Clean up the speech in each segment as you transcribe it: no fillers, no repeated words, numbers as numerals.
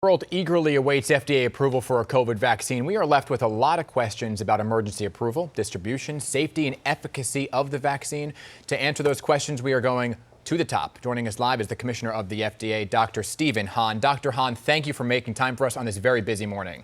The world eagerly awaits FDA approval for a COVID vaccine. We are left with a lot of questions about emergency approval, distribution, safety, and efficacy of the vaccine. To answer those questions, we are going to the top. Joining us live is the Commissioner of the FDA, Dr. Stephen Hahn. Dr. Hahn, thank you for making time for us on this very busy morning.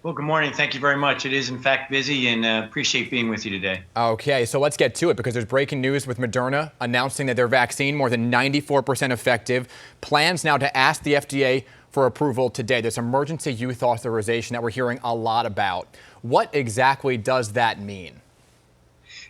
Well, good morning. Thank you very much. It is, in fact, busy, and appreciate being with you today. Okay, so let's get to it because there's breaking news with Moderna announcing that their vaccine, more than 94% effective, plans now to ask the FDA for approval today. This emergency use authorization that we're hearing a lot about. What exactly does that mean?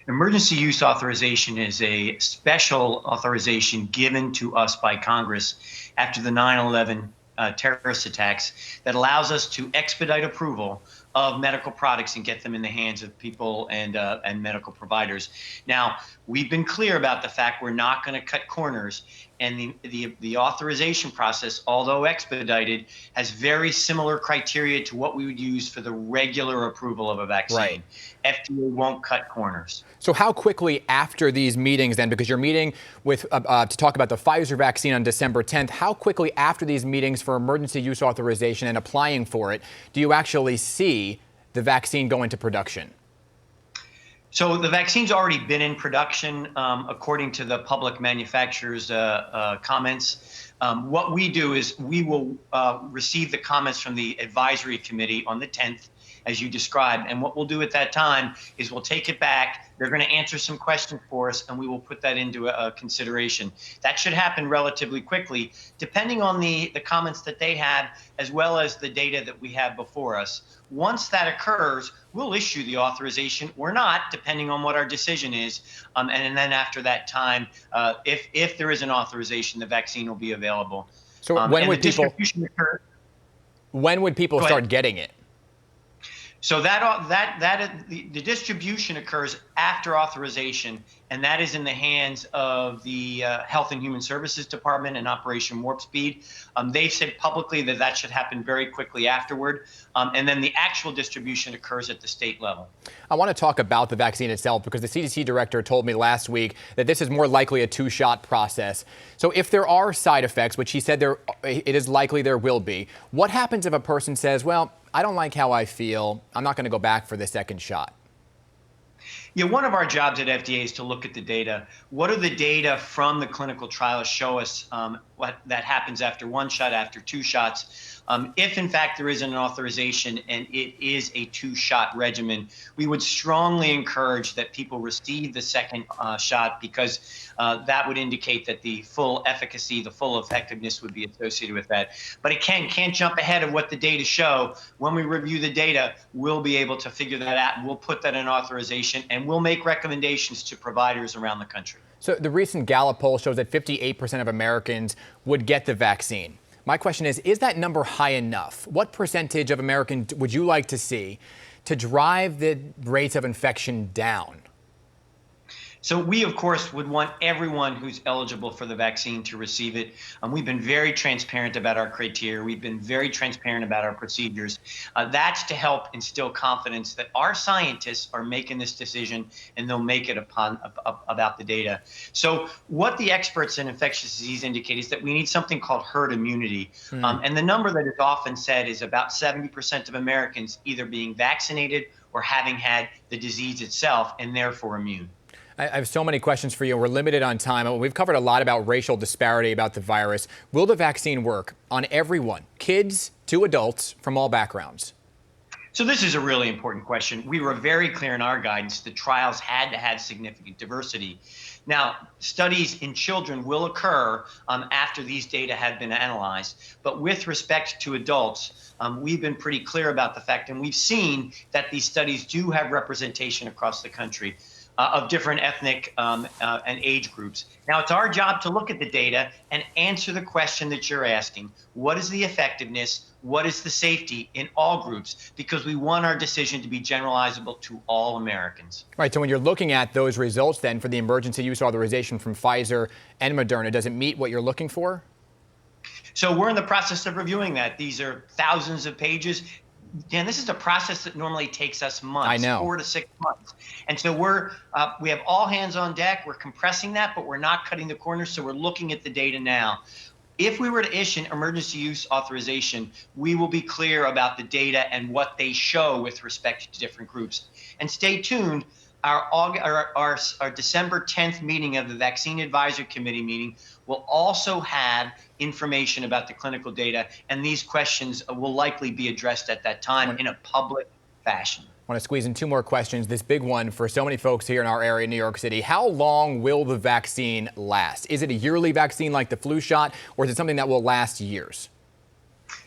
Emergency use authorization is a special authorization given to us by Congress after the 9/11 terrorist attacks that allows us to expedite approval of medical products and get them in the hands of people and medical providers. Now, we've been clear about the fact we're not going to cut corners, and the authorization process, although expedited, has very similar criteria to what we would use for the regular approval of a vaccine. Right. FDA won't cut corners. So how quickly after these meetings then, because you're meeting with to talk about the Pfizer vaccine on December 10th, how quickly after these meetings for emergency use authorization and applying for it do you actually see the vaccine go into production? So the vaccine's already been in production, according to the public manufacturer's comments. What we do is we will receive the comments from the advisory committee on the 10th, as you described. And what we'll do at that time is we'll take it back. They're going to answer some questions for us, and we will put that into a consideration. That should happen relatively quickly, depending on the comments that they have, as well as the data that we have before us. Once that occurs, we'll issue the authorization or not, depending on what our decision is. And then after that time, if there is an authorization, the vaccine will be available. So when would people start getting it? So the distribution occurs after authorization, and that is in the hands of the Health and Human Services Department and Operation Warp Speed. They've said publicly that that should happen very quickly afterward, and then the actual distribution occurs at the state level. I want to talk about the vaccine itself because the CDC director told me last week that this is more likely a two-shot process. So if there are side effects, which he said it is likely there will be, what happens if a person says, well, I don't like how I feel, I'm not going to go back for the second shot? Yeah, one of our jobs at FDA is to look at the data. What do the data from the clinical trials show us what that happens after one shot, after two shots? If, in fact, there is an authorization and it is a two-shot regimen, we would strongly encourage that people receive the second shot because that would indicate that the full efficacy, the full effectiveness would be associated with that. But it can't jump ahead of what the data show. When we review the data, we'll be able to figure that out, and we'll put that in authorization, and we'll make recommendations to providers around the country. So the recent Gallup poll shows that 58% of Americans would get the vaccine. My question is that number high enough? What percentage of Americans would you like to see to drive the rates of infection down? So we, of course, would want everyone who's eligible for the vaccine to receive it. We've been very transparent about our criteria. We've been very transparent about our procedures. That's to help instill confidence that our scientists are making this decision, and they'll make it about the data. So what the experts in infectious disease indicate is that we need something called herd immunity. And the number that is often said is about 70% of Americans either being vaccinated or having had the disease itself and therefore immune. I have so many questions for you. We're limited on time. We've covered a lot about racial disparity about the virus. Will the vaccine work on everyone, kids to adults from all backgrounds? So this is a really important question. We were very clear in our guidance that trials had to have significant diversity. Now, studies in children will occur after these data have been analyzed. But with respect to adults, we've been pretty clear about the fact, and we've seen that these studies do have representation across the country of different ethnic and age groups. Now, it's our job to look at the data and answer the question that you're asking. What is the effectiveness? What is the safety in all groups? Because we want our decision to be generalizable to all Americans. Right. So when you're looking at those results then for the emergency use authorization from Pfizer and Moderna, does it meet what you're looking for? So we're in the process of reviewing that. These are thousands of pages. Dan, this is a process that normally takes us months, I know. 4 to 6 months. And so we have all hands on deck. We're compressing that, but we're not cutting the corners. So we're looking at the data now. If we were to issue an emergency use authorization, we will be clear about the data and what they show with respect to different groups. And stay tuned. Our December 10th meeting of the Vaccine Advisory Committee meeting will also have information about the clinical data, and these questions will likely be addressed at that time in a public fashion. I want to squeeze in two more questions. This big one for so many folks here in our area, New York City. How long will the vaccine last? Is it a yearly vaccine like the flu shot, or is it something that will last years?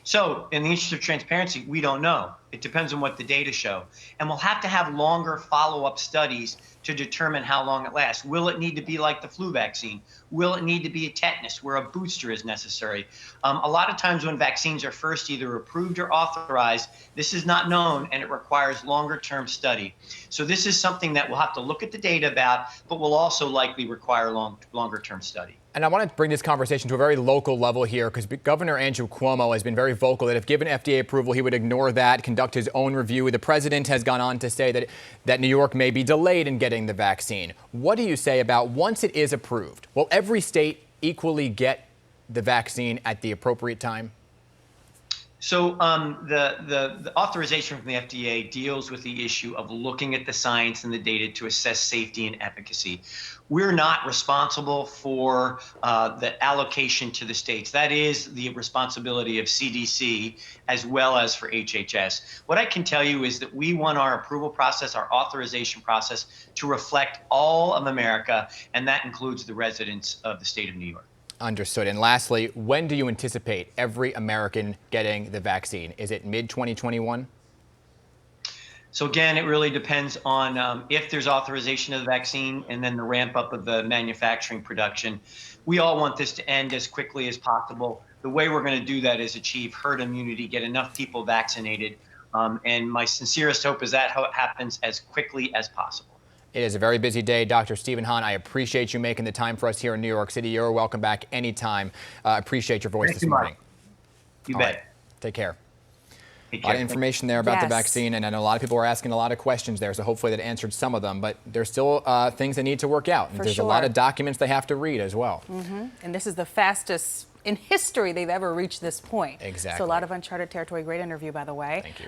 So, in the interest of transparency, we don't know. It depends on what the data show. And we'll have to have longer follow-up studies to determine how long it lasts. Will it need to be like the flu vaccine? Will it need to be a tetanus where a booster is necessary? A lot of times when vaccines are first either approved or authorized, this is not known and it requires longer-term study. So this is something that we'll have to look at the data about, but will also likely require longer-term study. And I want to bring this conversation to a very local level here, because Governor Andrew Cuomo has been very vocal that if given FDA approval, he would ignore that, conduct his own review. The president has gone on to say that New York may be delayed in getting the vaccine. What do you say about once it is approved? Will every state equally get the vaccine at the appropriate time? So the authorization from the FDA deals with the issue of looking at the science and the data to assess safety and efficacy. We're not responsible for the allocation to the states. That is the responsibility of CDC as well as for HHS. What I can tell you is that we want our approval process, our authorization process, to reflect all of America, and that includes the residents of the state of New York. Understood. And lastly, when do you anticipate every American getting the vaccine? Is it mid-2021? So again, it really depends on if there's authorization of the vaccine and then the ramp up of the manufacturing production. We all want this to end as quickly as possible. The way we're going to do that is achieve herd immunity, get enough people vaccinated. And my sincerest hope is that happens as quickly as possible. It is a very busy day. Dr. Stephen Hahn, I appreciate you making the time for us here in New York City. You're welcome back anytime. Appreciate your voice this morning. You bet. Take care. Take A lot care. of information there about the vaccine, and I know a lot of people are asking a lot of questions there, so hopefully that answered some of them. But there's still things that need to work out. And there's a lot of documents they have to read as well. And this is the fastest in history they've ever reached this point. Exactly. So a lot of uncharted territory. Great interview, by the way. Thank you.